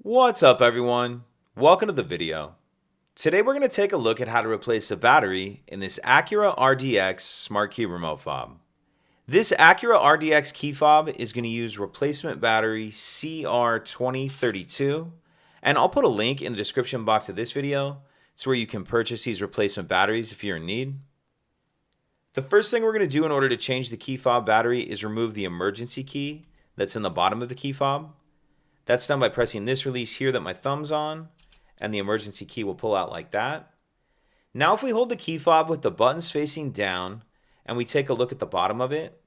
What's up everyone? Welcome to the video. Today we're going to take a look at how to replace a battery in this Acura RDX Smart Key Remote Fob. This Acura RDX key fob is going to use replacement battery CR2032, and I'll put a link in the description box of this video to where you can purchase these replacement batteries if you're in need. The first thing we're going to do in order to change the key fob battery is remove the emergency key that's in the bottom of the key fob. That's done by pressing this release here that my thumb's on, and the emergency key will pull out like that. Now if we hold the key fob with the buttons facing down and we take a look at the bottom of it,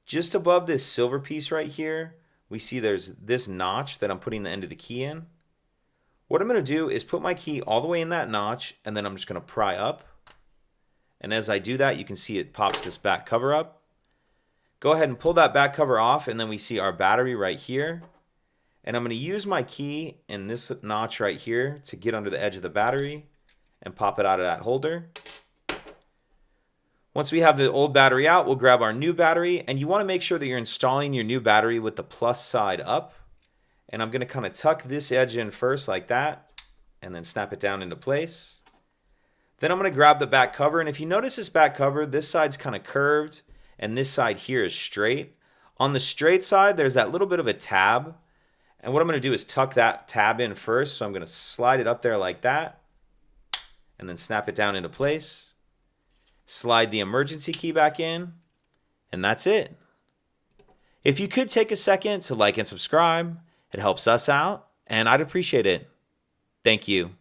just above this silver piece right here, we see there's this notch that I'm putting the end of the key in. What I'm going to do is put my key all the way in that notch, and then I'm just going to pry up. And as I do that, you can see it pops this back cover up. Go ahead and pull that back cover off, and then we see our battery right here. And I'm going to use my key in this notch right here to get under the edge of the battery and pop it out of that holder. Once we have the old battery out, we'll grab our new battery, and you want to make sure that you're installing your new battery with the plus side up. And I'm going to kind of tuck this edge in first like that, and then snap it down into place. Then I'm going to grab the back cover, and if you notice this back cover, this side's kind of curved, and this side here is straight. On the straight side, there's that little bit of a tab. And what I'm going to do is tuck that tab in first. So I'm going to slide it up there like that and then snap it down into place. Slide the emergency key back in, and that's it. If you could take a second to like and subscribe, it helps us out and I'd appreciate it. Thank you.